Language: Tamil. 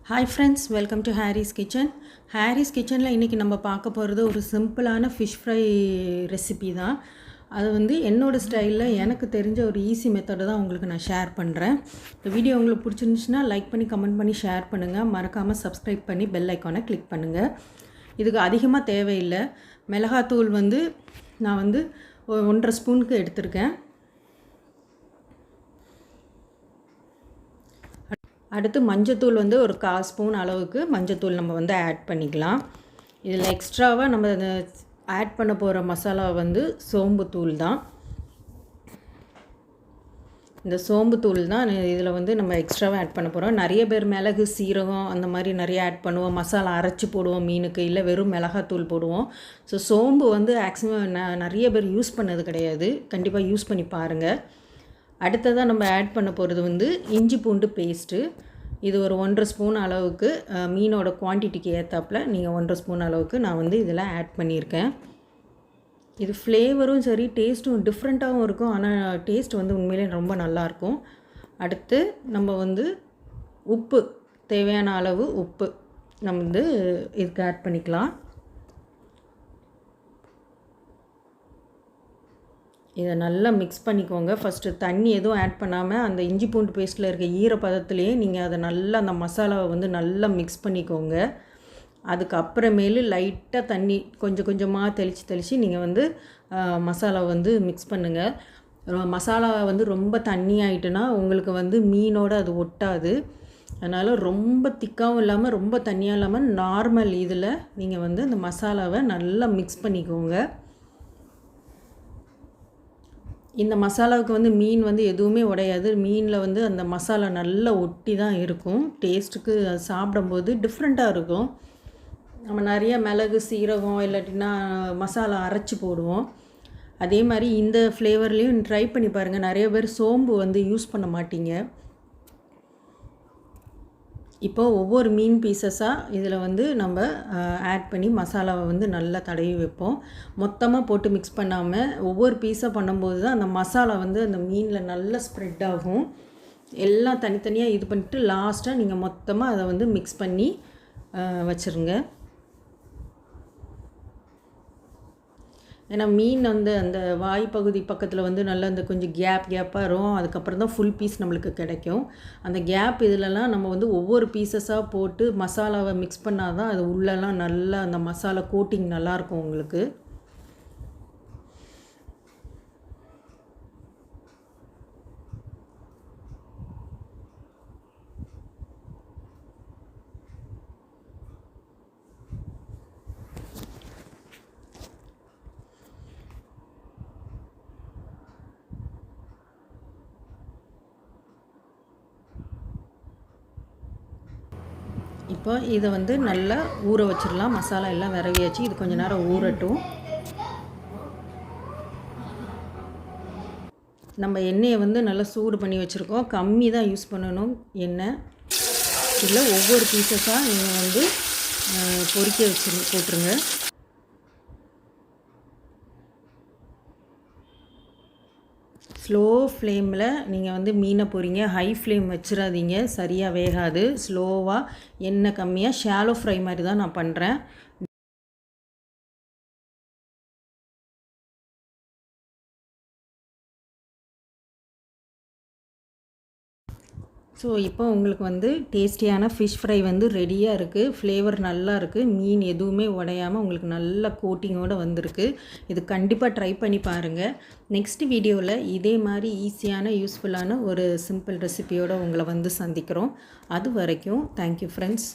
Hi friends, welcome to Harris kitchen. Harris கிச்சனில் இன்றைக்கி நம்ம பார்க்க போகிறது ஒரு சிம்பிளான ஃபிஷ் ஃப்ரை ரெசிபி தான். அது வந்து என்னோடய ஸ்டைலில் எனக்கு தெரிஞ்ச ஒரு ஈஸி மெத்தடை தான் உங்களுக்கு நான் ஷேர் பண்ணுறேன். இந்த வீடியோ உங்களுக்கு பிடிச்சிருந்துச்சுன்னா லைக் பண்ணி கமெண்ட் பண்ணி ஷேர் பண்ணுங்கள். மறக்காமல் சப்ஸ்கிரைப் பண்ணி பெல் ஐக்கானை கிளிக் பண்ணுங்கள். இதுக்கு அதிகமாக தேவையில்லை. மிளகாத்தூள் வந்து நான் வந்து 1.5 ஸ்பூனுக்கு எடுத்திருக்கேன். அடுத்து மஞ்சத்தூள் வந்து ஒரு 1/4 ஸ்பூன் அளவுக்கு மஞ்சத்தூள் நம்ம வந்து ஆட் பண்ணிக்கலாம். இதில் எக்ஸ்ட்ராவாக நம்ம ஆட் பண்ண போகிற மசாலா வந்து சோம்புத்தூள் தான். இந்த சோம்புத்தூள் தான் இதில் வந்து நம்ம எக்ஸ்ட்ராவாக ஆட் பண்ண போகிறோம். நிறைய பேர் மிளகு, சீரகம் அந்த மாதிரி நிறைய ஆட் பண்ணுவோம். மசாலா அரைச்சி போடுவோம் மீனுக்கு, இல்லை வெறும் மிளகாத்தூள் போடுவோம். ஸோ சோம்பு வந்து மேக்ஸிமம் நிறைய பேர் யூஸ் பண்ணது கிடையாது. கண்டிப்பாக யூஸ் பண்ணி பாருங்கள். அடுத்ததாக நம்ம ஆட் பண்ண போகிறது வந்து இஞ்சி பூண்டு பேஸ்ட்டு. இது ஒரு 1.5 ஸ்பூன் அளவுக்கு, மீனோட குவான்டிட்டிக்கு ஏற்றாப்புல நீங்கள் 1.5 ஸ்பூன் அளவுக்கு நான் வந்து இதில் ஆட் பண்ணியிருக்கேன். இது ஃப்ளேவரும் சரி, டேஸ்ட்டும் டிஃப்ரெண்ட்டாகவும் இருக்கும். ஆனால் டேஸ்ட் வந்து உண்மையிலே ரொம்ப நல்லாயிருக்கும். அடுத்து நம்ம வந்து உப்பு, தேவையான அளவு உப்பு நம்ம வந்து இதுக்கு ஆட் பண்ணிக்கலாம். இதை நல்லா மிக்ஸ் பண்ணிக்கோங்க. ஃபஸ்ட்டு தண்ணி எதுவும் ஆட் பண்ணாமல் அந்த இஞ்சி பூண்டு பேஸ்ட்டில் இருக்க ஈரப்பதத்துலேயே நீங்கள் அதை நல்லா அந்த மசாலாவை வந்து நல்லா மிக்ஸ் பண்ணிக்கோங்க. அதுக்கப்புறமேலு லைட்டாக தண்ணி கொஞ்சம் கொஞ்சமாக தெளித்து நீங்கள் வந்து மசாலாவை வந்து மிக்ஸ் பண்ணுங்கள். மசாலா வந்து ரொம்ப தண்ணி ஆகிட்டுனா உங்களுக்கு வந்து மீனோடு அது ஒட்டாது. அதனால் ரொம்ப திக்காகவும் இல்லாமல் ரொம்ப தண்ணியாக இல்லாமல் நார்மல் இதில் நீங்கள் வந்து அந்த மசாலாவை நல்லா மிக்ஸ் பண்ணிக்கோங்க. இந்த மசாலாவுக்கு வந்து மீன் வந்து எதுவுமே உடையாது. மீனில் வந்து அந்த மசாலா நல்லா ஒட்டி தான் இருக்கும். டேஸ்ட்டுக்கு சாப்பிடும்போது டிஃப்ரெண்ட்டாக இருக்கும். நம்ம நிறைய மிளகு, சீரகம் இல்லாட்டினா மசாலா அரைச்சி போடுவோம். அதே மாதிரி இந்த ஃப்ளேவர்லேயும் ட்ரை பண்ணி பாருங்கள். நிறைய பேர் சோம்பு வந்து யூஸ் பண்ண மாட்டீங்க. இப்போ ஒவ்வொரு மீன் பீசஸாக இதில் வந்து நம்ம ஆட் பண்ணி மசாலாவை வந்து நல்லா தடவி வைப்போம். மொத்தமாக போட்டு மிக்ஸ் பண்ணாமல் ஒவ்வொரு பீஸாக பண்ணும்போது தான் அந்த மசாலா வந்து அந்த மீனில் நல்லா ஸ்ப்ரெட் ஆகும். எல்லாம் தனித்தனியாக இது பண்ணிட்டு லாஸ்ட்டாக நீங்கள் மொத்தமாக அதை வந்து மிக்ஸ் பண்ணி வச்சுருங்க. ஏன்னா மீன் வந்து அந்த வாய்ப்பகுதி பக்கத்தில் வந்து நல்லா அந்த கொஞ்சம் கேப்பாக இருக்கும். அதுக்கப்புறம் தான் ஃபுல் பீஸ் நம்மளுக்கு கிடைக்கும். அந்த கேப் இதிலலாம் நம்ம வந்து ஒவ்வொரு பீசஸாக போட்டு மசாலாவை மிக்ஸ் பண்ணால் தான் அது உள்ளெல்லாம் நல்லா அந்த மசாலா கோட்டிங் நல்லாயிருக்கும் உங்களுக்கு. இப்போ இதை வந்து நல்லா ஊற வச்சிடலாம். மசாலா எல்லாம் விரவியாச்சு. இது கொஞ்சம் நேரம் ஊறட்டும். நம்ம எண்ணெயை வந்து நல்லா சூடு பண்ணி வச்சுருக்கோம். கம்மி தான் யூஸ் பண்ணணும் எண்ணெய். இதில் ஒவ்வொரு பீசஸாக நீங்கள் வந்து பொரிக்க போட்டுருங்க. ஸ்லோ ஃப்ளேமில் நீங்கள் வந்து மீனை பொரிங்க. ஹை ஃப்ளேம் வச்சிடாதீங்க, சரியாக வேகாது. ஸ்லோவாக எண்ணெய் கம்மியாக ஷாலோ ஃப்ரை மாதிரி தான் நான் பண்ணுறேன். ஸோ இப்போ உங்களுக்கு வந்து டேஸ்டியான ஃபிஷ் ஃப்ரை வந்து ரெடியாக இருக்குது. ஃப்ளேவர் நல்லா இருக்குது. மீன் எதுவுமே உடையாமல் உங்களுக்கு நல்ல கோட்டிங்கோடு வந்திருக்கு. இது கண்டிப்பாக ட்ரை பண்ணி பாருங்கள். நெக்ஸ்ட் வீடியோவில் இதே மாதிரி ஈஸியான யூஸ்ஃபுல்லான ஒரு சிம்பிள் ரெசிபியோடு உங்களை வந்து சந்திக்கிறோம். அது வரைக்கும் தேங்க்யூ ஃப்ரெண்ட்ஸ்.